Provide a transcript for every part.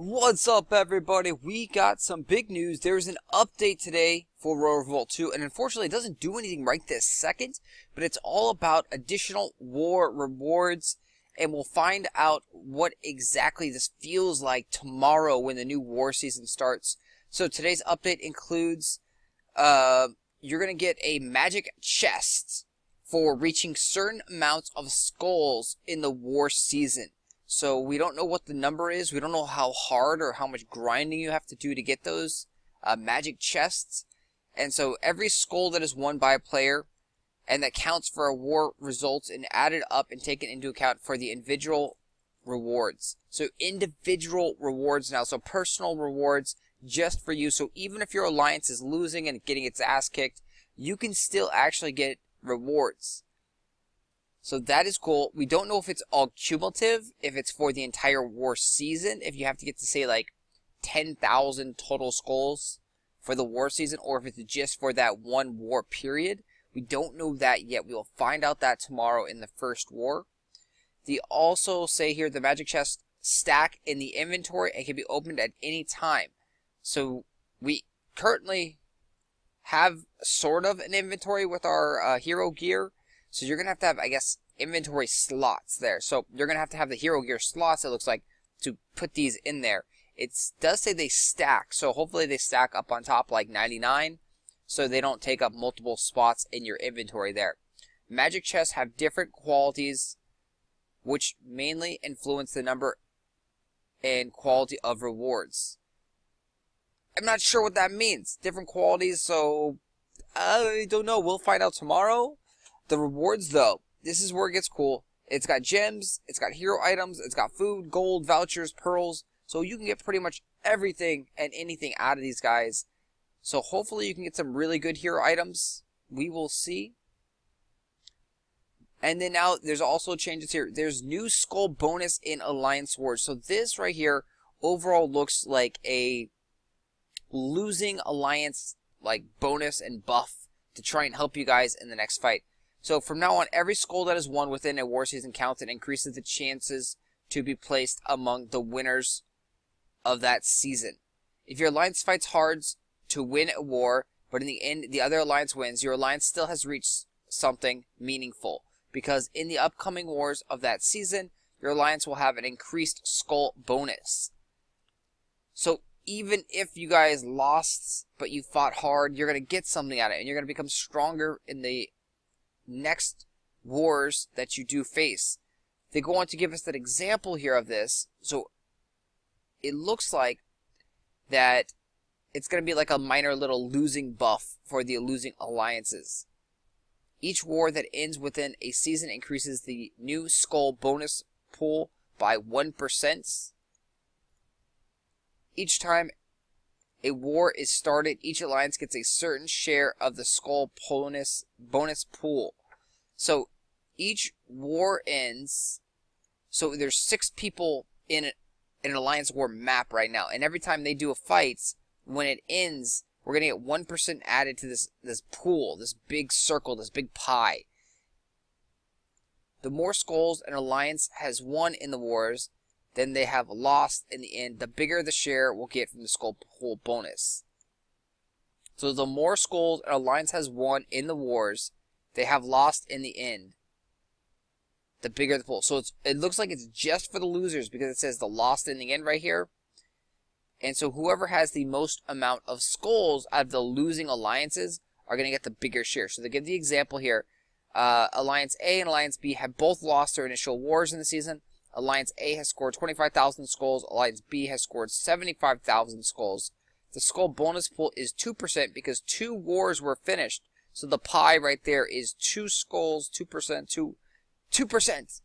What's up, everybody? We got some big news. There's an update today for Revolt 2, and unfortunately it doesn't do anything right this second, but it's all about additional war rewards, and we'll find out what exactly this feels like tomorrow when the new war season starts. So today's update includes, you're going to get a magic chest for reaching certain amounts of skulls in the war season. So we don't know what the number is. We don't know how hard or how much grinding you have to do to get those magic chests. And so every skull that is won by a player and that counts for a war results in added up and taken into account for the individual rewards. So individual rewards now. So personal rewards just for you. So even if your alliance is losing and getting its ass kicked, you can still actually get rewards. So that is cool. We don't know if it's all cumulative, if it's for the entire war season, if you have to get to say like 10,000 total skulls for the war season, or if it's just for that one war period. We don't know that yet. We will find out that tomorrow in the first war. They also say here the magic chest stack in the inventory and can be opened at any time. So we currently have sort of an inventory with our hero gear. So you're going to have, I guess, inventory slots there. So you're going to have the hero gear slots, it looks like, to put these in there. It does say they stack, so hopefully they stack up on top like 99, so they don't take up multiple spots in your inventory there. Magic chests have different qualities, which mainly influence the number and quality of rewards. I'm not sure what that means. Different qualities, so I don't know. We'll find out tomorrow. The rewards, though, this is where it gets cool. It's got gems, it's got hero items, it's got food, gold, vouchers, pearls. So you can get pretty much everything and anything out of these guys. So hopefully you can get some really good hero items. We will see. And then now there's also changes here. There's new skull bonus in Alliance Wars. So this right here overall looks like a losing alliance like bonus and buff to try and help you guys in the next fight. So from now on, every skull that is won within a war season counts and increases the chances to be placed among the winners of that season. If your alliance fights hard to win a war, but in the end the other alliance wins, your alliance still has reached something meaningful. Because in the upcoming wars of that season, your alliance will have an increased skull bonus. So even if you guys lost, but you fought hard, you're going to get something out of it, and you're going to become stronger in the next wars that you do face. They go on to give us that example here of this. So it looks like that it's going to be like a minor little losing buff for the losing alliances. Each war that ends within a season increases the new skull bonus pool by 1%. Each time a war is started, each alliance gets a certain share of the skull bonus pool. So each war ends. So there's 6 people in an alliance war map right now, and every time they do a fight, when it ends, we're gonna get 1% added to this pool, this big circle, this big pie. The more skulls an alliance has won in the wars than they have lost in the end, the bigger the share we'll get from the skull pool bonus. So the more skulls an alliance has won in the wars they have lost in the end, the bigger the pool. So it looks like it's just for the losers because it says the lost in the end right here. And so whoever has the most amount of skulls out of the losing alliances are going to get the bigger share. So they give the example here. Alliance A and Alliance B have both lost their initial wars in the season. Alliance A has scored 25,000 skulls. Alliance B has scored 75,000 skulls. The skull bonus pool is 2% because 2 wars were finished. So the pie right there is 2 skulls, 2%, 2%.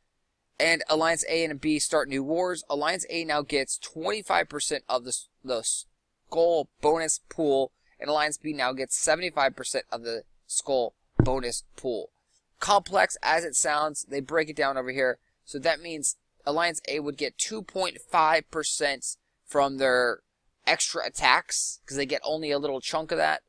And Alliance A and B start new wars. Alliance A now gets 25% of the skull bonus pool. And Alliance B now gets 75% of the skull bonus pool. Complex as it sounds, they break it down over here. So that means Alliance A would get 2.5% from their extra attacks, because they get only a little chunk of that.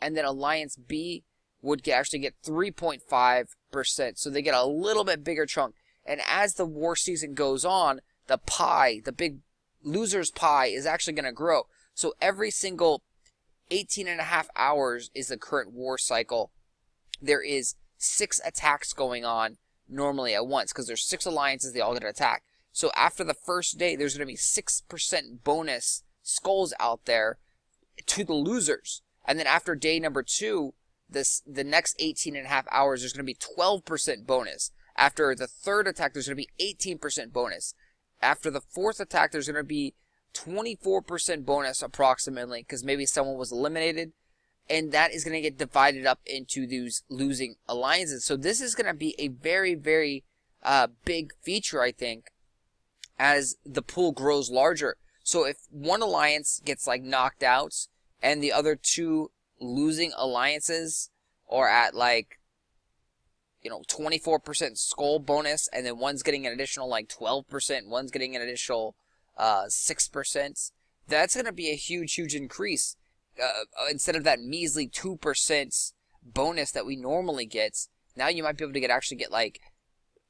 And then Alliance B would actually get 3.5%. So they get a little bit bigger chunk. And as the war season goes on, the pie, the big loser's pie is actually going to grow. So every single 18.5 hours is the current war cycle. There is 6 attacks going on normally at once because there's 6 alliances, they all get an attack. So after the first day, there's going to be 6% bonus skulls out there to the losers. And then after day number 2, the next 18.5 hours, there's going to be 12% bonus. After the third attack, there's going to be 18% bonus. After the fourth attack, there's going to be 24% bonus approximately, because maybe someone was eliminated. And that is going to get divided up into these losing alliances. So this is going to be a very, very big feature, I think, as the pool grows larger. So if one alliance gets like knocked out and the other 2 losing alliances are at like, 24% skull bonus, and then one's getting an additional like 12%, one's getting an additional 6%, that's going to be a huge increase. Instead of that measly 2% bonus that we normally get, now you might be able to actually get like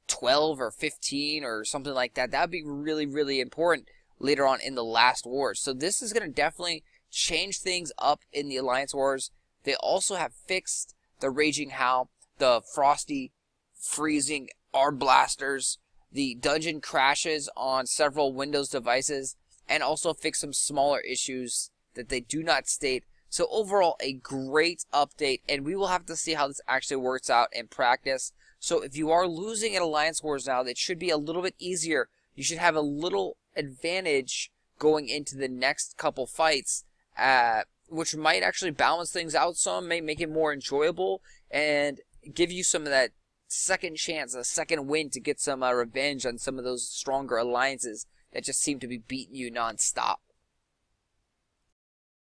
12 or 15 or something like that. That would be really important later on in the last wars. So this is going to definitely change things up in the Alliance Wars. They also have fixed the Raging Howl, the Frosty Freezing Arb Blasters, the dungeon crashes on several Windows devices, and also fixed some smaller issues that they do not state. So overall, a great update, and we will have to see how this actually works out in practice. So if you are losing at Alliance Wars now, that should be a little bit easier. You should have a little advantage going into the next couple fights, which might actually balance things out some, may make it more enjoyable, and give you some of that second chance, a second win to get some revenge on some of those stronger alliances that just seem to be beating you nonstop.